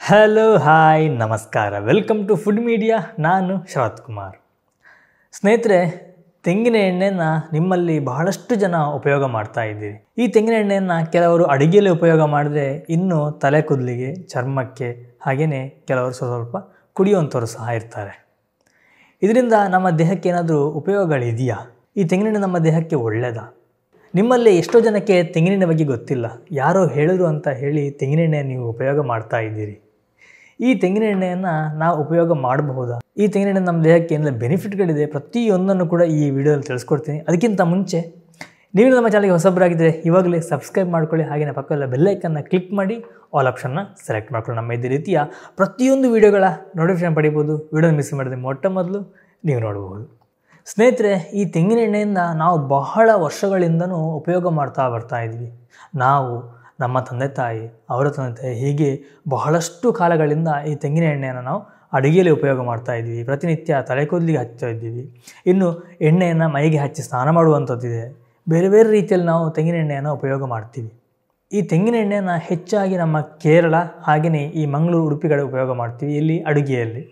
Hello hi ನಮಸ್ಕಾರ, welcome to food media. ನಾನು ಶರತ್ ಕುಮಾರ್. ಸ್ನೇಹಿತರೆ, ತೆಂಗಿನ ಎಣ್ಣೆಯನ್ನು ನಿಮ್ಮಲ್ಲಿ ಬಹಳಷ್ಟು ಜನ ಉಪಯೋಗ ಮಾಡ್ತಾ ಇದ್ದೀರಿ. ಈ ತೆಂಗಿನ ಎಣ್ಣೆಯನ್ನು ಕೆಲವರು ಅಡುಗೆಯಲ್ಲಿ ಉಪಯೋಗ ಮಾಡಿದ್ರೆ, ಇನ್ನು ತಲೆ ಕೂದಲಿಗೆ, ಚರ್ಮಕ್ಕೆ, ಹಾಗೆಯೇ ಕೆಲವರು ಸ್ವಲ್ಪ ಕುಡಿಯುವಂಥವ್ರು ಸಹ ಇರ್ತಾರೆ. ಇದರಿಂದ ನಮ್ಮ ದೇಹಕ್ಕೆ ಏನಾದರೂ ಉಪಯೋಗಗಳಿದೆಯಾ? ಈ ತೆಂಗಿನೆಣ್ಣೆ ನಮ್ಮ ದೇಹಕ್ಕೆ ಒಳ್ಳೆಯದಾ? ನಿಮ್ಮಲ್ಲಿ ಎಷ್ಟೋ ಜನಕ್ಕೆ ತೆಂಗಿನೆಣ್ಣೆ ಬಗ್ಗೆ ಗೊತ್ತಿಲ್ಲ. ಯಾರೋ ಹೇಳಿದ್ರು ಅಂತ ಹೇಳಿ ತೆಂಗಿನೆಣ್ಣೆ ನೀವು ಉಪಯೋಗ ಮಾಡ್ತಾ ಇದ್ದೀರಿ. ಈ ತೆಂಗಿನ ಎಣ್ಣೆಯನ್ನು ನಾವು ಉಪಯೋಗ ಮಾಡಬಹುದಾ? ಈ ತೆಂಗಿನೆಣ್ಣೆ ನಮ್ಮ ದೇಹಕ್ಕೆ ಏನೆಲ್ಲ ಬೆನಿಫಿಟ್ಗಳಿದೆ, ಪ್ರತಿಯೊಂದನ್ನು ಕೂಡ ಈ ವಿಡಿಯೋದಲ್ಲಿ ತಿಳಿಸ್ಕೊಡ್ತೀನಿ. ಅದಕ್ಕಿಂತ ಮುಂಚೆ ನೀವು ನಮ್ಮ ಚಾನಲ್ಗೆ ಹೊಸಬರಾಗಿದ್ದರೆ ಇವಾಗಲೇ ಸಬ್ಸ್ಕ್ರೈಬ್ ಮಾಡ್ಕೊಳ್ಳಿ. ಹಾಗೆಯೇ ಪಕ್ಕದಲ್ಲ ಬೆಲ್ಲೈಕನ್ನು ಕ್ಲಿಕ್ ಮಾಡಿ ಆಲ್ ಆಪ್ಷನ್ನ ಸೆಲೆಕ್ಟ್ ಮಾಡ್ಕೊಳ್ಳಿ. ನಮ್ಮ ಇದೇ ರೀತಿಯ ಪ್ರತಿಯೊಂದು ವಿಡಿಯೋಗಳ ನೋಟಿಫಿಕೇಶನ್ ಪಡಿಬೋದು. ವಿಡಿಯೋ ಮಿಸ್ ಮಾಡಿದ್ರೆ ಮೊಟ್ಟ ಮೊದಲು ನೀವು ನೋಡಬಹುದು. ಸ್ನೇಹಿತರೆ, ಈ ತೆಂಗಿನ ಎಣ್ಣೆಯಿಂದ ನಾವು ಬಹಳ ವರ್ಷಗಳಿಂದನೂ ಉಪಯೋಗ ಮಾಡ್ತಾ ಬರ್ತಾ ಇದ್ವಿ. ನಾವು, ನಮ್ಮ ತಂದೆ ತಾಯಿ, ಅವರ ತಂದೆ ತಾಯಿ, ಹೀಗೆ ಬಹಳಷ್ಟು ಕಾಲಗಳಿಂದ ಈ ತೆಂಗಿನ ಎಣ್ಣೆಯನ್ನು ನಾವು ಅಡುಗೆಯಲ್ಲಿ ಉಪಯೋಗ ಮಾಡ್ತಾ ಇದ್ವಿ. ಪ್ರತಿನಿತ್ಯ ತಲೆ ಕೂದಲಿಗೆ ಹಚ್ತಾ ಇದ್ದೀವಿ. ಇನ್ನು ಎಣ್ಣೆಯನ್ನು ಮೈಗೆ ಹಚ್ಚಿ ಸ್ನಾನ ಮಾಡುವಂಥದ್ದಿದೆ. ಬೇರೆ ಬೇರೆ ರೀತಿಯಲ್ಲಿ ನಾವು ತೆಂಗಿನ ಎಣ್ಣೆಯನ್ನು ಉಪಯೋಗ ಮಾಡ್ತೀವಿ. ಈ ತೆಂಗಿನ ಎಣ್ಣೆಯನ್ನು ಹೆಚ್ಚಾಗಿ ನಮ್ಮ ಕೇರಳ ಹಾಗೆಯೇ ಈ ಮಂಗಳೂರು, ಉಡುಪಿ ಕಡೆ ಉಪಯೋಗ ಮಾಡ್ತೀವಿ, ಇಲ್ಲಿ ಅಡುಗೆಯಲ್ಲಿ.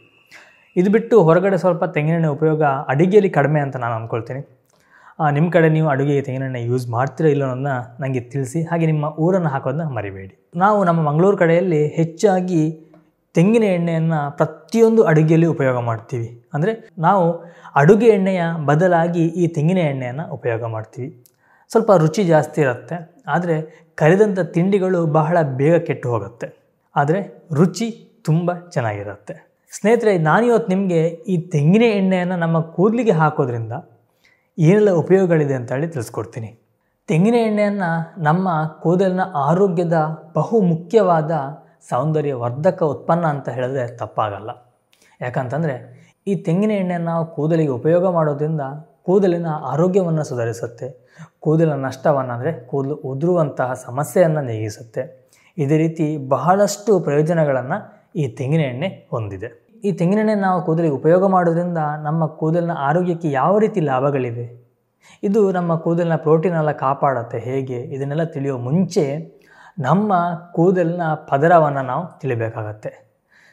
ಇದು ಬಿಟ್ಟು ಹೊರಗಡೆ ಸ್ವಲ್ಪ ತೆಂಗಿನೆಣ್ಣೆ ಉಪಯೋಗ ಅಡುಗೆಯಲ್ಲಿ ಕಡಿಮೆ ಅಂತ ನಾನು ಅಂದ್ಕೊಳ್ತೀನಿ. ನಿಮ್ಮ ಕಡೆ ನೀವು ಅಡುಗೆಗೆ ತೆಂಗಿನೆಣ್ಣೆ ಯೂಸ್ ಮಾಡ್ತೀರಾ ಇಲ್ಲ ಅನ್ನೋದನ್ನ ನನಗೆ ತಿಳಿಸಿ. ಹಾಗೆ ನಿಮ್ಮ ಊರನ್ನು ಹಾಕೋದನ್ನ ಮರಿಬೇಡಿ. ನಾವು ನಮ್ಮ ಮಂಗಳೂರು ಕಡೆಯಲ್ಲಿ ಹೆಚ್ಚಾಗಿ ತೆಂಗಿನ ಎಣ್ಣೆಯನ್ನು ಪ್ರತಿಯೊಂದು ಅಡುಗೆಯಲ್ಲಿ ಉಪಯೋಗ ಮಾಡ್ತೀವಿ. ಅಂದರೆ ನಾವು ಅಡುಗೆ ಎಣ್ಣೆಯ ಬದಲಾಗಿ ಈ ತೆಂಗಿನ ಎಣ್ಣೆಯನ್ನು ಉಪಯೋಗ ಮಾಡ್ತೀವಿ. ಸ್ವಲ್ಪ ರುಚಿ ಜಾಸ್ತಿ ಇರುತ್ತೆ, ಆದರೆ ಕರಿದಂಥ ತಿಂಡಿಗಳು ಬಹಳ ಬೇಗ ಕೆಟ್ಟು ಹೋಗುತ್ತೆ, ಆದರೆ ರುಚಿ ತುಂಬ ಚೆನ್ನಾಗಿರುತ್ತೆ. ಸ್ನೇಹಿತರೆ, ನಾನಿವತ್ತು ನಿಮಗೆ ಈ ತೆಂಗಿನ ಎಣ್ಣೆಯನ್ನು ನಮ್ಮ ಕೂದಲಿಗೆ ಹಾಕೋದ್ರಿಂದ ಏನೆಲ್ಲ ಉಪಯೋಗಗಳಿದೆ ಅಂತೇಳಿ ತಿಳಿಸ್ಕೊಡ್ತೀನಿ. ತೆಂಗಿನ ಎಣ್ಣೆಯನ್ನು ನಮ್ಮ ಕೂದಲಿನ ಆರೋಗ್ಯದ ಬಹು ಮುಖ್ಯವಾದ ಸೌಂದರ್ಯವರ್ಧಕ ಉತ್ಪನ್ನ ಅಂತ ಹೇಳಿದ್ರೆ ತಪ್ಪಾಗಲ್ಲ. ಯಾಕಂತಂದರೆ ಈ ತೆಂಗಿನ ಎಣ್ಣೆಯನ್ನು ನಾವು ಕೂದಲಿಗೆ ಉಪಯೋಗ ಮಾಡೋದ್ರಿಂದ ಕೂದಲಿನ ಆರೋಗ್ಯವನ್ನು ಸುಧಾರಿಸುತ್ತೆ, ಕೂದಲಿನ ನಷ್ಟವನ್ನು ಅಂದರೆ ಕೂದಲು ಉದುರುವಂತಹ ಸಮಸ್ಯೆಯನ್ನು ನೀಗಿಸುತ್ತೆ. ಇದೇ ರೀತಿ ಬಹಳಷ್ಟು ಪ್ರಯೋಜನಗಳನ್ನು ಈ ತೆಂಗಿನ ಎಣ್ಣೆ ಹೊಂದಿದೆ. ಈ ತೆಂಗಿನ ಎಣ್ಣೆ ನಾವು ಕೂದಲಿಗೆ ಉಪಯೋಗ ಮಾಡೋದ್ರಿಂದ ನಮ್ಮ ಕೂದಲಿನ ಆರೋಗ್ಯಕ್ಕೆ ಯಾವ ರೀತಿ ಲಾಭಗಳಿವೆ, ಇದು ನಮ್ಮ ಕೂದಲಿನ ಪ್ರೋಟೀನ್ ಎಲ್ಲ ಕಾಪಾಡುತ್ತೆ ಹೇಗೆ, ಇದನ್ನೆಲ್ಲ ತಿಳಿಯೋ ಮುಂಚೆ ನಮ್ಮ ಕೂದಲಿನ ಪದರವನ್ನು ನಾವು ತಿಳಿಬೇಕಾಗತ್ತೆ.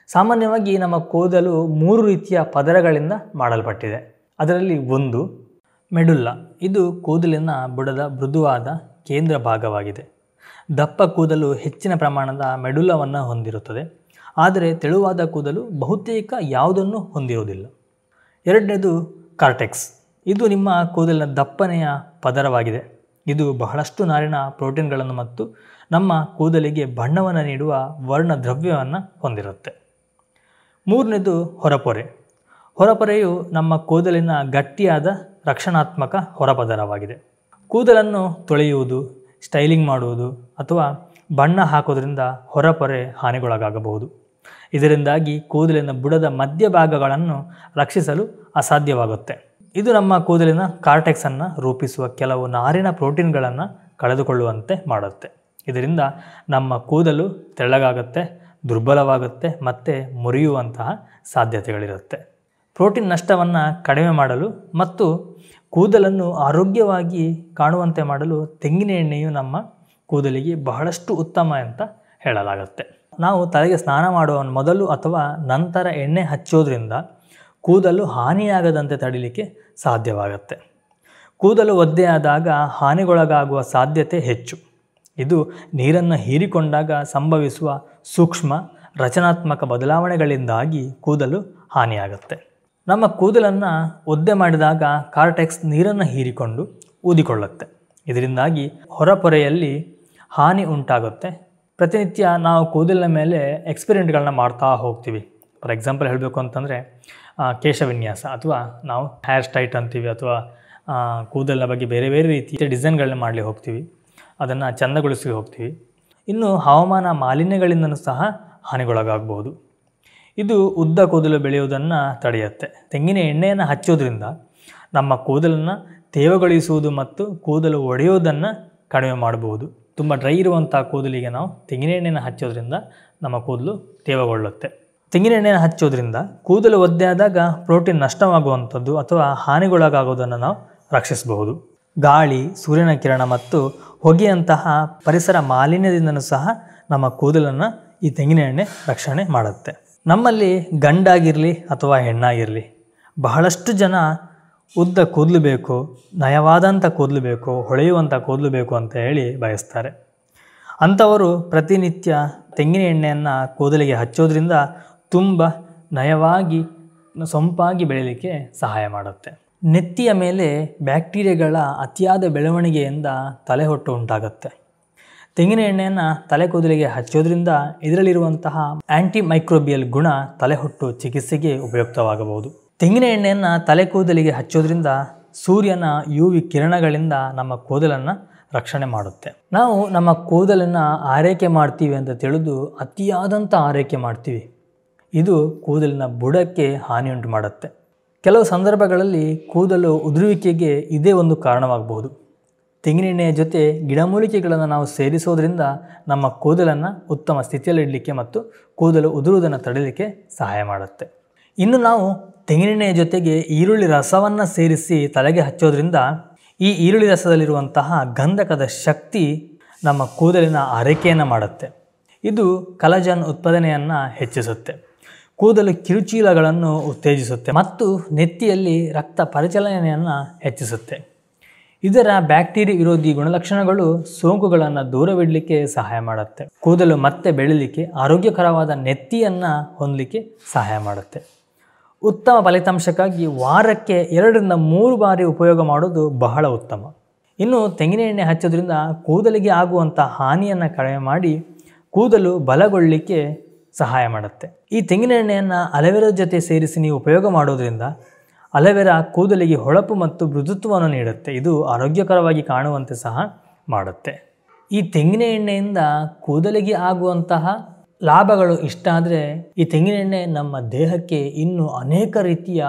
ಸಾಮಾನ್ಯವಾಗಿ ನಮ್ಮ ಕೂದಲು 3 ರೀತಿಯ ಪದರಗಳಿಂದ ಮಾಡಲ್ಪಟ್ಟಿದೆ. ಅದರಲ್ಲಿ ಒಂದು ಮೆಡುಲ್ಲಾ. ಇದು ಕೂದಲಿನ ಬುಡದ ಮೃದುವಾದ ಕೇಂದ್ರ ಭಾಗವಾಗಿದೆ. ದಪ್ಪ ಕೂದಲು ಹೆಚ್ಚಿನ ಪ್ರಮಾಣದ ಮೆಡುಲ್ಲವನ್ನು ಹೊಂದಿರುತ್ತದೆ, ಆದರೆ ತೆಳುವಾದ ಕೂದಲು ಬಹುತೇಕ ಯಾವುದನ್ನು ಹೊಂದಿರುವುದಿಲ್ಲ. ಎರಡನೇದು ಕಾರ್ಟೆಕ್ಸ್. ಇದು ನಿಮ್ಮ ಕೂದಲಿನ ದಪ್ಪನೆಯ ಪದರವಾಗಿದೆ. ಇದು ಬಹಳಷ್ಟು ನಾರಿನ ಪ್ರೋಟೀನ್ಗಳನ್ನು ಮತ್ತು ನಮ್ಮ ಕೂದಲಿಗೆ ಬಣ್ಣವನ್ನು ನೀಡುವ ವರ್ಣದ್ರವ್ಯವನ್ನು ಹೊಂದಿರುತ್ತೆ. ಮೂರನೇದು ಹೊರಪೊರೆ. ಹೊರಪೊರೆಯು ನಮ್ಮ ಕೂದಲಿನ ಗಟ್ಟಿಯಾದ ರಕ್ಷಣಾತ್ಮಕ ಹೊರಪದರವಾಗಿದೆ. ಕೂದಲನ್ನು ತೊಳೆಯುವುದು, ಸ್ಟೈಲಿಂಗ್ ಮಾಡುವುದು ಅಥವಾ ಬಣ್ಣ ಹಾಕೋದ್ರಿಂದ ಹೊರಪೊರೆ ಹಾನಿಗೊಳಗಾಗಬಹುದು. ಇದರಿಂದಾಗಿ ಕೂದಲಿನ ಬುಡದ ಮಧ್ಯಭಾಗಗಳನ್ನು ರಕ್ಷಿಸಲು ಅಸಾಧ್ಯವಾಗುತ್ತೆ. ಇದು ನಮ್ಮ ಕೂದಲಿನ ಕಾರ್ಟೆಕ್ಸನ್ನು ರೂಪಿಸುವ ಕೆಲವು ನಾರಿನ ಪ್ರೋಟೀನ್ಗಳನ್ನು ಕಳೆದುಕೊಳ್ಳುವಂತೆ ಮಾಡುತ್ತೆ. ಇದರಿಂದ ನಮ್ಮ ಕೂದಲು ತೆಳ್ಳಗಾಗುತ್ತೆ, ದುರ್ಬಲವಾಗುತ್ತೆ ಮತ್ತು ಮುರಿಯುವಂತಹ ಸಾಧ್ಯತೆಗಳಿರುತ್ತೆ. ಪ್ರೋಟೀನ್ ನಷ್ಟವನ್ನು ಕಡಿಮೆ ಮಾಡಲು ಮತ್ತು ಕೂದಲನ್ನು ಆರೋಗ್ಯವಾಗಿ ಕಾಣುವಂತೆ ಮಾಡಲು ತೆಂಗಿನ ಎಣ್ಣೆಯು ನಮ್ಮ ಕೂದಲಿಗೆ ಬಹಳಷ್ಟು ಉತ್ತಮ ಅಂತ ಹೇಳಲಾಗುತ್ತೆ. ನಾವು ತಲೆಗೆ ಸ್ನಾನ ಮಾಡುವ ಮೊದಲು ಅಥವಾ ನಂತರ ಎಣ್ಣೆ ಹಚ್ಚೋದ್ರಿಂದ ಕೂದಲು ಹಾನಿಯಾಗದಂತೆ ತಡಿಲಿಕ್ಕೆ ಸಾಧ್ಯವಾಗುತ್ತೆ. ಕೂದಲು ಒದ್ದೆಯಾದಾಗ ಹಾನಿಗೊಳಗಾಗುವ ಸಾಧ್ಯತೆ ಹೆಚ್ಚು. ಇದು ನೀರನ್ನು ಹೀರಿಕೊಂಡಾಗ ಸಂಭವಿಸುವ ಸೂಕ್ಷ್ಮ ರಚನಾತ್ಮಕ ಬದಲಾವಣೆಗಳಿಂದಾಗಿ ಕೂದಲು ಹಾನಿಯಾಗುತ್ತೆ. ನಮ್ಮ ಕೂದಲನ್ನು ಒದ್ದೆ ಮಾಡಿದಾಗ ಕಾರ್ಟೆಕ್ಸ್ ನೀರನ್ನು ಹೀರಿಕೊಂಡು ಊದಿಕೊಳ್ಳುತ್ತೆ. ಇದರಿಂದಾಗಿ ಹೊರಪೊರೆಯಲ್ಲಿ ಹಾನಿ ಉಂಟಾಗುತ್ತೆ. ಪ್ರತಿನಿತ್ಯ ನಾವು ಕೂದಲಿನ ಮೇಲೆ ಎಕ್ಸ್ಪೆರಿಮೆಂಟ್ಗಳನ್ನ ಮಾಡ್ತಾ ಹೋಗ್ತೀವಿ. ಫಾರ್ ಎಕ್ಸಾಂಪಲ್ ಹೇಳಬೇಕು ಅಂತಂದರೆ ಕೇಶವಿನ್ಯಾಸ ಅಥವಾ ನಾವು ಹೇರ್ ಸ್ಟೈಟ್ ಅಂತೀವಿ, ಅಥವಾ ಕೂದಲಿನ ಬಗ್ಗೆ ಬೇರೆ ಬೇರೆ ರೀತಿಯ ಡಿಸೈನ್ಗಳನ್ನ ಮಾಡಲಿ ಹೋಗ್ತೀವಿ, ಅದನ್ನು ಚೆಂದಗೊಳಿಸಿ ಹೋಗ್ತೀವಿ. ಇನ್ನು ಹವಾಮಾನ ಮಾಲಿನ್ಯಗಳಿಂದಲೂ ಸಹ ಹಾನಿಗೊಳಗಾಗಬಹುದು. ಇದು ಉದ್ದ ಕೂದಲು ಬೆಳೆಯುವುದನ್ನು ತಡೆಯುತ್ತೆ. ತೆಂಗಿನ ಎಣ್ಣೆಯನ್ನು ಹಚ್ಚೋದ್ರಿಂದ ನಮ್ಮ ಕೂದಲನ್ನು ತೇವಗೊಳಿಸುವುದು ಮತ್ತು ಕೂದಲು ಒಡೆಯುವುದನ್ನು ಕಡಿಮೆ ಮಾಡಬಹುದು. ತುಂಬ ಡ್ರೈ ಇರುವಂಥ ಕೂದಲಿಗೆ ನಾವು ತೆಂಗಿನ ಎಣ್ಣೆಯನ್ನು ಹಚ್ಚೋದ್ರಿಂದ ನಮ್ಮ ಕೂದಲು ತೇವಗೊಳ್ಳುತ್ತೆ. ತೆಂಗಿನ ಎಣ್ಣೆಯನ್ನು ಹಚ್ಚೋದ್ರಿಂದ ಕೂದಲು ಒದ್ದೆಯಾದಾಗ ಪ್ರೋಟೀನ್ ನಷ್ಟವಾಗುವಂಥದ್ದು ಅಥವಾ ಹಾನಿಗೊಳಗಾಗೋದನ್ನು ನಾವು ರಕ್ಷಿಸಬಹುದು. ಗಾಳಿ, ಸೂರ್ಯನ ಕಿರಣ ಮತ್ತು ಹೊಗೆಯಂತಹ ಪರಿಸರ ಮಾಲಿನ್ಯದಿಂದಲೂ ಸಹ ನಮ್ಮ ಕೂದಲನ್ನು ಈ ತೆಂಗಿನ ಎಣ್ಣೆ ರಕ್ಷಣೆ ಮಾಡುತ್ತೆ. ನಮ್ಮಲ್ಲಿ ಗಂಡಾಗಿರಲಿ ಅಥವಾ ಹೆಣ್ಣಾಗಿರಲಿ ಬಹಳಷ್ಟು ಜನ ಉದ್ದ ಕೂದಲು ಬೇಕು, ನಯವಾದಂಥ ಕೂದಲು ಬೇಕು, ಹೊಳೆಯುವಂಥ ಕೂದಲು ಬೇಕು ಅಂತ ಹೇಳಿ ಬಯಸ್ತಾರೆ. ಅಂಥವರು ಪ್ರತಿನಿತ್ಯ ತೆಂಗಿನ ಎಣ್ಣೆಯನ್ನು ಕೂದಲಿಗೆ ಹಚ್ಚೋದ್ರಿಂದ ತುಂಬ ನಯವಾಗಿ ಸೊಂಪಾಗಿ ಬೆಳೀಲಿಕ್ಕೆ ಸಹಾಯ ಮಾಡುತ್ತೆ. ನೆತ್ತಿಯ ಮೇಲೆ ಬ್ಯಾಕ್ಟೀರಿಯಾಗಳ ಅತಿಯಾದ ಬೆಳವಣಿಗೆಯಿಂದ ತಲೆಹೊಟ್ಟು ಉಂಟಾಗುತ್ತೆ. ತೆಂಗಿನ ಎಣ್ಣೆಯನ್ನು ತಲೆ ಕೂದಲಿಗೆ ಹಚ್ಚೋದ್ರಿಂದ ಇದರಲ್ಲಿರುವಂತಹ ಆ್ಯಂಟಿ ಮೈಕ್ರೋಬಿಯಲ್ ಗುಣ ತಲೆಹೊಟ್ಟು ಚಿಕಿತ್ಸೆಗೆ ಉಪಯುಕ್ತವಾಗಬಹುದು. ತೆಂಗಿನ ಎಣ್ಣೆಯನ್ನು ತಲೆ ಕೂದಲಿಗೆ ಹಚ್ಚೋದ್ರಿಂದ ಸೂರ್ಯನ UV ಕಿರಣಗಳಿಂದ ನಮ್ಮ ಕೂದಲನ್ನು ರಕ್ಷಣೆ ಮಾಡುತ್ತೆ. ನಾವು ನಮ್ಮ ಕೂದಲನ್ನು ಆರೈಕೆ ಮಾಡ್ತೀವಿ ಅಂತ ತಿಳಿದು ಅತಿಯಾದಂಥ ಆರೈಕೆ ಮಾಡ್ತೀವಿ. ಇದು ಕೂದಲಿನ ಬುಡಕ್ಕೆ ಹಾನಿಯುಂಟು ಮಾಡುತ್ತೆ. ಕೆಲವು ಸಂದರ್ಭಗಳಲ್ಲಿ ಕೂದಲು ಉದುರುವಿಕೆಗೆ ಇದೇ ಒಂದು ಕಾರಣವಾಗಬಹುದು. ತೆಂಗಿನ ಎಣ್ಣೆಯ ಜೊತೆ ಗಿಡಮೂಲಿಕೆಗಳನ್ನು ನಾವು ಸೇರಿಸೋದ್ರಿಂದ ನಮ್ಮ ಕೂದಲನ್ನು ಉತ್ತಮ ಸ್ಥಿತಿಯಲ್ಲಿಡಲಿಕ್ಕೆ ಮತ್ತು ಕೂದಲು ಉದುರುವುದನ್ನು ತಡೆಯಲಿಕ್ಕೆ ಸಹಾಯ ಮಾಡುತ್ತೆ. ಇನ್ನು ನಾವು ತೆಂಗಿನೆಣ್ಣೆಯ ಜೊತೆಗೆ ಈರುಳ್ಳಿ ರಸವನ್ನು ಸೇರಿಸಿ ತಲೆಗೆ ಹಚ್ಚೋದ್ರಿಂದ ಈ ಈರುಳ್ಳಿ ರಸದಲ್ಲಿರುವಂತಹ ಗಂಧಕದ ಶಕ್ತಿ ನಮ್ಮ ಕೂದಲಿನ ಆರೈಕೆಯನ್ನು ಮಾಡುತ್ತೆ. ಇದು ಕಲಜನ್ ಉತ್ಪಾದನೆಯನ್ನು ಹೆಚ್ಚಿಸುತ್ತೆ, ಕೂದಲು ಕಿರುಚೀಲಗಳನ್ನು ಉತ್ತೇಜಿಸುತ್ತೆ ಮತ್ತು ನೆತ್ತಿಯಲ್ಲಿ ರಕ್ತ ಪರಿಚಲನೆಯನ್ನು ಹೆಚ್ಚಿಸುತ್ತೆ. ಇದರ ಬ್ಯಾಕ್ಟೀರಿಯಾ ವಿರೋಧಿ ಗುಣಲಕ್ಷಣಗಳು ಸೋಂಕುಗಳನ್ನು ದೂರವಿಡಲಿಕ್ಕೆ ಸಹಾಯ ಮಾಡುತ್ತೆ. ಕೂದಲು ಮತ್ತೆ ಬೆಳೀಲಿಕ್ಕೆ ಆರೋಗ್ಯಕರವಾದ ನೆತ್ತಿಯನ್ನು ಹೊಂದಲಿಕ್ಕೆ ಸಹಾಯ ಮಾಡುತ್ತೆ. ಉತ್ತಮ ಫಲಿತಾಂಶಕ್ಕಾಗಿ ವಾರಕ್ಕೆ 2ರಿಂದ 3 ಬಾರಿ ಉಪಯೋಗ ಮಾಡೋದು ಬಹಳ ಉತ್ತಮ. ಇನ್ನು ತೆಂಗಿನ ಎಣ್ಣೆ ಹಚ್ಚೋದ್ರಿಂದ ಕೂದಲಿಗೆ ಆಗುವಂಥ ಹಾನಿಯನ್ನು ಕಡಿಮೆ ಮಾಡಿ ಕೂದಲು ಬಲಗೊಳ್ಳಲಿಕ್ಕೆ ಸಹಾಯ ಮಾಡುತ್ತೆ. ಈ ತೆಂಗಿನ ಎಣ್ಣೆಯನ್ನು ಅಲೋವೆರಾ ಜೊತೆ ಸೇರಿಸಿ ನೀವು ಉಪಯೋಗ ಮಾಡೋದ್ರಿಂದ ಅಲೋವೆರಾ ಕೂದಲಿಗೆ ಹೊಳಪು ಮತ್ತು ಮೃದುತ್ವವನ್ನು ನೀಡುತ್ತೆ. ಇದು ಆರೋಗ್ಯಕರವಾಗಿ ಕಾಣುವಂತೆ ಸಹ ಮಾಡುತ್ತೆ. ಈ ತೆಂಗಿನ ಎಣ್ಣೆಯಿಂದ ಕೂದಲಿಗೆ ಆಗುವಂತಹ ಲಾಭಗಳು ಇಷ್ಟ ಆದರೆ ಈ ತೆಂಗಿನ ಎಣ್ಣೆ ನಮ್ಮ ದೇಹಕ್ಕೆ ಇನ್ನೂ ಅನೇಕ ರೀತಿಯ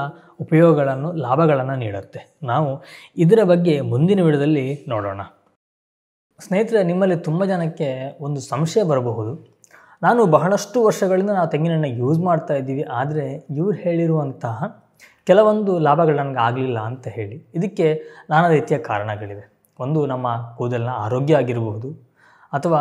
ಉಪಯೋಗಗಳನ್ನು ಲಾಭಗಳನ್ನು ನೀಡುತ್ತೆ. ನಾವು ಇದರ ಬಗ್ಗೆ ಮುಂದಿನ ವಿಡಿಯೋದಲ್ಲಿ ನೋಡೋಣ. ಸ್ನೇಹಿತರೆ, ನಿಮ್ಮಲ್ಲಿ ತುಂಬ ಜನಕ್ಕೆ ಒಂದು ಸಂಶಯ ಬರಬಹುದು. ನಾನು ಬಹಳಷ್ಟು ವರ್ಷಗಳಿಂದ ನಾವು ತೆಂಗಿನ ಎಣ್ಣೆ ಯೂಸ್ ಮಾಡ್ತಾ ಇದ್ದೀವಿ, ಆದರೆ ಇವ್ರು ಹೇಳಿರುವಂತಹ ಕೆಲವೊಂದು ಲಾಭಗಳು ನನಗೆ ಆಗಲಿಲ್ಲ ಅಂತ ಹೇಳಿ. ಇದಕ್ಕೆ ನಾನಾ ರೀತಿಯ ಕಾರಣಗಳಿವೆ. ಒಂದು, ನಮ್ಮ ಕೂದಲಿನ ಆರೋಗ್ಯ ಆಗಿರಬಹುದು, ಅಥವಾ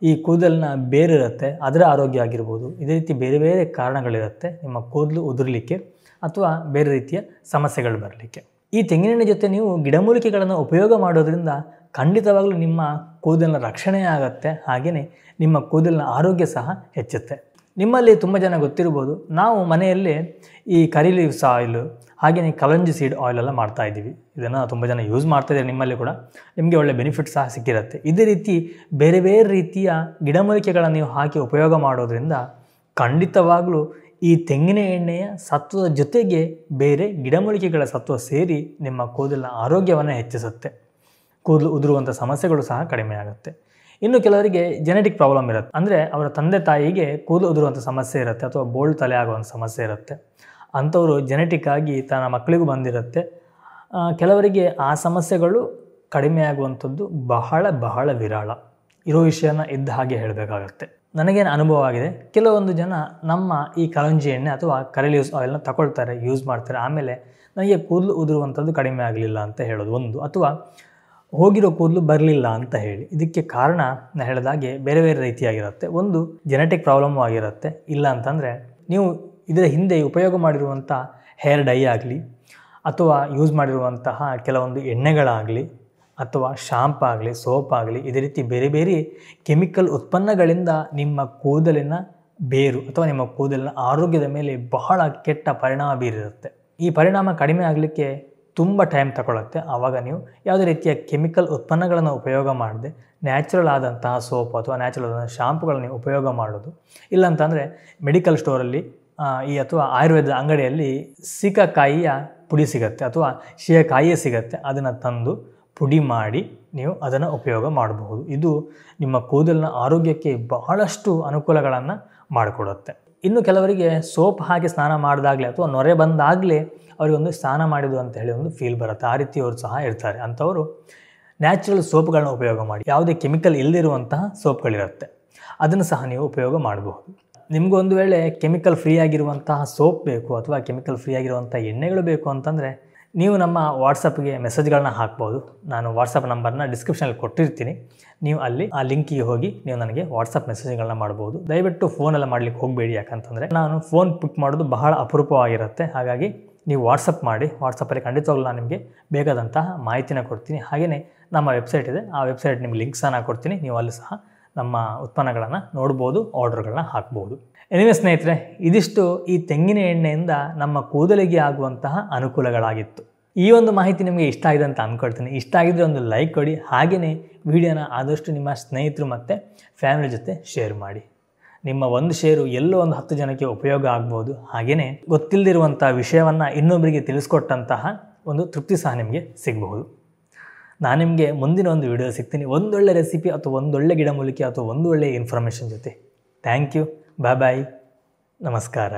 ಈ ಕೂದಲಿನ ಬೇರಿರುತ್ತೆ ಅದರ ಆರೋಗ್ಯ ಆಗಿರ್ಬೋದು. ಇದೇ ರೀತಿ ಬೇರೆ ಬೇರೆ ಕಾರಣಗಳಿರುತ್ತೆ ನಿಮ್ಮ ಕೂದಲು ಉದುರಲಿಕ್ಕೆ ಅಥವಾ ಬೇರೆ ರೀತಿಯ ಸಮಸ್ಯೆಗಳು ಬರಲಿಕ್ಕೆ. ಈ ತೆಂಗಿನೆಣ್ಣೆ ಜೊತೆ ನೀವು ಗಿಡಮೂಲಿಕೆಗಳನ್ನು ಉಪಯೋಗ ಮಾಡೋದ್ರಿಂದ ಖಂಡಿತವಾಗಲೂ ನಿಮ್ಮ ಕೂದಲಿನ ರಕ್ಷಣೆ ಆಗುತ್ತೆ, ಹಾಗೆಯೇ ನಿಮ್ಮ ಕೂದಲಿನ ಆರೋಗ್ಯ ಸಹ ಹೆಚ್ಚುತ್ತೆ. ನಿಮ್ಮಲ್ಲಿ ತುಂಬ ಜನ ಗೊತ್ತಿರ್ಬೋದು, ನಾವು ಮನೆಯಲ್ಲಿ ಈ ಕರಿ ಲೀವ್ಸ್ ಆಯಿಲು ಹಾಗೆಯೇ ಕಲಂಜಿ ಸೀಡ್ ಆಯಿಲೆಲ್ಲ ಮಾಡ್ತಾ ಇದ್ದೀವಿ. ಇದನ್ನು ತುಂಬ ಜನ ಯೂಸ್ ಮಾಡ್ತಾಯಿದ್ದಾರೆ. ನಿಮ್ಮಲ್ಲಿ ಕೂಡ ನಿಮಗೆ ಒಳ್ಳೆ ಬೆನಿಫಿಟ್ ಸಹ ಸಿಕ್ಕಿರುತ್ತೆ. ಇದೇ ರೀತಿ ಬೇರೆ ಬೇರೆ ರೀತಿಯ ಗಿಡಮೂಲಿಕೆಗಳನ್ನು ನೀವು ಹಾಕಿ ಉಪಯೋಗ ಮಾಡೋದ್ರಿಂದ ಖಂಡಿತವಾಗಲೂ ಈ ತೆಂಗಿನ ಎಣ್ಣೆಯ ಸತ್ವದ ಜೊತೆಗೆ ಬೇರೆ ಗಿಡಮೂಲಿಕೆಗಳ ಸತ್ವ ಸೇರಿ ನಿಮ್ಮ ಕೂದಲಿನ ಆರೋಗ್ಯವನ್ನು ಹೆಚ್ಚಿಸುತ್ತೆ. ಕೂದಲು ಉದುರುವಂಥ ಸಮಸ್ಯೆಗಳು ಸಹ ಕಡಿಮೆ ಆಗುತ್ತೆ. ಇನ್ನು ಕೆಲವರಿಗೆ ಜೆನೆಟಿಕ್ ಪ್ರಾಬ್ಲಮ್ ಇರುತ್ತೆ, ಅಂದರೆ ಅವರ ತಂದೆ ತಾಯಿಗೆ ಕೂದಲು ಉದುರುವಂಥ ಸಮಸ್ಯೆ ಇರುತ್ತೆ ಅಥವಾ ಬೋಲ್ಡ್ ತಲೆ ಆಗುವಂಥ ಸಮಸ್ಯೆ ಇರುತ್ತೆ. ಅಂಥವರು ಜೆನೆಟಿಕ್ ಆಗಿ ತನ್ನ ಮಕ್ಕಳಿಗೂ ಬಂದಿರುತ್ತೆ. ಕೆಲವರಿಗೆ ಆ ಸಮಸ್ಯೆಗಳು ಕಡಿಮೆ ಆಗುವಂಥದ್ದು ಬಹಳ ಬಹಳ ವಿರಳ. ಇರೋ ವಿಷಯನ ಇದ್ದ ಹಾಗೆ ಹೇಳಬೇಕಾಗತ್ತೆ. ನನಗೇನು ಅನುಭವ ಆಗಿದೆ, ಕೆಲವೊಂದು ಜನ ನಮ್ಮ ಈ ಕಲಂಜಿ ಎಣ್ಣೆ ಅಥವಾ ಕರಿ ಲೀವ್ಸ್ ಆಯಿಲ್ನ ತಗೊಳ್ತಾರೆ, ಯೂಸ್ ಮಾಡ್ತಾರೆ, ಆಮೇಲೆ ನನಗೆ ಕೂದಲು ಉದುರುವಂಥದ್ದು ಕಡಿಮೆ ಆಗಲಿಲ್ಲ ಅಂತ ಹೇಳೋದು ಒಂದು, ಅಥವಾ ಹೋಗಿರೋ ಕೂದಲು ಬರಲಿಲ್ಲ ಅಂತ ಹೇಳಿ. ಇದಕ್ಕೆ ಕಾರಣ ನಾನು ಹೇಳಿದಾಗೆ ಬೇರೆ ಬೇರೆ ರೀತಿಯಾಗಿರುತ್ತೆ. ಒಂದು, ಜೆನೆಟಿಕ್ ಪ್ರಾಬ್ಲಮ್ಮು ಆಗಿರುತ್ತೆ. ಇಲ್ಲ ಅಂತಂದರೆ ನೀವು ಇದರ ಹಿಂದೆ ಉಪಯೋಗ ಮಾಡಿರುವಂಥ ಹೇರ್ ಡೈ ಆಗಲಿ ಅಥವಾ ಯೂಸ್ ಮಾಡಿರುವಂತಹ ಕೆಲವೊಂದು ಎಣ್ಣೆಗಳಾಗಲಿ ಅಥವಾ ಶಾಂಪ್ ಆಗಲಿ ಸೋಪ್ ಆಗಲಿ ಇದೇ ರೀತಿ ಬೇರೆ ಬೇರೆ ಕೆಮಿಕಲ್ ಉತ್ಪನ್ನಗಳಿಂದ ನಿಮ್ಮ ಕೂದಲಿನ ಬೇರು ಅಥವಾ ನಿಮ್ಮ ಕೂದಲಿನ ಆರೋಗ್ಯದ ಮೇಲೆ ಬಹಳ ಕೆಟ್ಟ ಪರಿಣಾಮ ಬೀರಿರುತ್ತೆ. ಈ ಪರಿಣಾಮ ಕಡಿಮೆ ಆಗಲಿಕ್ಕೆ ತುಂಬ ಟೈಮ್ ತಗೊಳುತ್ತೆ. ಆವಾಗ ನೀವು ಯಾವುದೇ ರೀತಿಯ ಕೆಮಿಕಲ್ ಉತ್ಪನ್ನಗಳನ್ನು ಉಪಯೋಗ ಮಾಡದೆ ನ್ಯಾಚುರಲ್ ಆದಂತಹ ಸೋಪ್ ಅಥವಾ ನ್ಯಾಚುರಲ್ ಆದಂತಹ ಶಾಂಪುಗಳನ್ನು ಉಪಯೋಗ ಮಾಡೋದು. ಇಲ್ಲಾಂತಂದರೆ ಮೆಡಿಕಲ್ ಸ್ಟೋರಲ್ಲಿ ಅಥವಾ ಆಯುರ್ವೇದ ಅಂಗಡಿಯಲ್ಲಿ ಸೀಕಾಕಾಯಿಯ ಪುಡಿ ಸಿಗುತ್ತೆ ಅಥವಾ ಶೀಕಾಯಿಯೇ ಸಿಗುತ್ತೆ. ಅದನ್ನು ತಂದು ಪುಡಿ ಮಾಡಿ ನೀವು ಅದನ್ನು ಉಪಯೋಗ ಮಾಡಬಹುದು. ಇದು ನಿಮ್ಮ ಕೂದಲಿನ ಆರೋಗ್ಯಕ್ಕೆ ಬಹಳಷ್ಟು ಅನುಕೂಲಗಳನ್ನು ಮಾಡಿಕೊಡುತ್ತೆ. ಇನ್ನು ಕೆಲವರಿಗೆ ಸೋಪ್ ಹಾಕಿ ಸ್ನಾನ ಮಾಡಿದಾಗಲೇ ಅಥವಾ ನೊರೆ ಬಂದಾಗಲೇ ಅವರಿಗೊಂದು ಸ್ನಾನ ಮಾಡಿದ್ದು ಅಂತ ಹೇಳಿ ಒಂದು ಫೀಲ್ ಬರುತ್ತೆ. ಆ ರೀತಿಯವರು ಸಹ ಇರ್ತಾರೆ. ಅಂಥವರು ನ್ಯಾಚುರಲ್ ಸೋಪ್ಗಳನ್ನ ಉಪಯೋಗ ಮಾಡಿ, ಯಾವುದೇ ಕೆಮಿಕಲ್ ಇಲ್ಲದಿರುವಂತಹ ಸೋಪ್ಗಳಿರುತ್ತೆ, ಅದನ್ನು ಸಹ ನೀವು ಉಪಯೋಗ ಮಾಡಬಹುದು. ನಿಮಗೂ ಒಂದು ವೇಳೆ ಕೆಮಿಕಲ್ ಫ್ರೀ ಆಗಿರುವಂತಹ ಸೋಪ್ ಬೇಕು ಅಥವಾ ಕೆಮಿಕಲ್ ಫ್ರೀ ಆಗಿರುವಂಥ ಎಣ್ಣೆಗಳು ಬೇಕು ಅಂತಂದರೆ ನೀವು ನಮ್ಮ ವಾಟ್ಸಪ್ಗೆ ಮೆಸೇಜ್ಗಳನ್ನ ಹಾಕ್ಬೋದು. ನಾನು ವಾಟ್ಸಪ್ ನಂಬರ್ನ ಡಿಸ್ಕ್ರಿಪ್ಷನಲ್ಲಿ ಕೊಟ್ಟಿರ್ತೀನಿ. ನೀವು ಅಲ್ಲಿ ಆ ಲಿಂಕಿಗೆ ಹೋಗಿ ನೀವು ನನಗೆ ವಾಟ್ಸಪ್ ಮೆಸೇಜ್ಗಳನ್ನ ಮಾಡ್ಬೋದು. ದಯವಿಟ್ಟು ಫೋನೆಲ್ಲ ಮಾಡಲಿಕ್ಕೆ ಹೋಗಬೇಡಿ, ಯಾಕಂತಂದರೆ ನಾನು ಫೋನ್ ಪಿಕ್ ಮಾಡೋದು ಬಹಳ ಅಪರೂಪವಾಗಿರುತ್ತೆ. ಹಾಗಾಗಿ ನೀವು ವಾಟ್ಸಪ್ ಮಾಡಿ. ವಾಟ್ಸಪ್ಪಲ್ಲಿ ಖಂಡಿತವಾಗ್ಲೂ ನಾನು ನಿಮಗೆ ಬೇಕಾದಂತಹ ಮಾಹಿತಿನ ಕೊಡ್ತೀನಿ. ಹಾಗೆಯೇ ನಮ್ಮ ವೆಬ್ಸೈಟ್ ಇದೆ, ಆ ವೆಬ್ಸೈಟ್ ನಿಮ್ಗೆ ಲಿಂಕ್ಸನ್ನು ಕೊಡ್ತೀನಿ. ನೀವು ಅಲ್ಲಿ ಸಹ ನಮ್ಮ ಉತ್ಪನ್ನಗಳನ್ನು ನೋಡ್ಬೋದು, ಆರ್ಡರ್ಗಳನ್ನ ಹಾಕ್ಬೋದು. ಎನಿವೆ ಸ್ನೇಹಿತರೆ, ಇದಿಷ್ಟು ಈ ತೆಂಗಿನ ಎಣ್ಣೆಯಿಂದ ನಮ್ಮ ಕೂದಲಿಗೆ ಆಗುವಂತಹ ಅನುಕೂಲಗಳಾಗಿತ್ತು. ಈ ಒಂದು ಮಾಹಿತಿ ನಿಮಗೆ ಇಷ್ಟ ಆಗಿದೆ ಅಂತ ಅಂದ್ಕೊಳ್ತೀನಿ. ಇಷ್ಟ ಆಗಿದ್ರೆ ಒಂದು ಲೈಕ್ ಕೊಡಿ. ಹಾಗೆಯೇ ವಿಡಿಯೋನ ಆದಷ್ಟು ನಿಮ್ಮ ಸ್ನೇಹಿತರು ಮತ್ತು ಫ್ಯಾಮಿಲಿ ಜೊತೆ ಶೇರ್ ಮಾಡಿ. ನಿಮ್ಮ ಒಂದು ಶೇರು ಎಲ್ಲೋ ಒಂದು 10 ಜನಕ್ಕೆ ಉಪಯೋಗ ಆಗ್ಬೋದು. ಹಾಗೆಯೇ ಗೊತ್ತಿಲ್ಲದಿರುವಂಥ ವಿಷಯವನ್ನು ಇನ್ನೊಬ್ಬರಿಗೆ ತಿಳಿಸ್ಕೊಟ್ಟಂತಹ ಒಂದು ತೃಪ್ತಿ ಸಹ ನಿಮಗೆ ಸಿಗಬಹುದು. ನಾನು ನಿಮಗೆ ಮುಂದಿನ ಒಂದು ವಿಡಿಯೋ ಸಿಗ್ತೀನಿ, ಒಂದೊಳ್ಳೆ ರೆಸಿಪಿ ಅಥವಾ ಒಂದೊಳ್ಳೆ ಗಿಡಮೂಲಿಕೆ ಅಥವಾ ಒಂದೊಳ್ಳೆ ಇನ್ಫಾರ್ಮೇಷನ್ ಜೊತೆ. Thank you. Bye bye. ನಮಸ್ಕಾರ.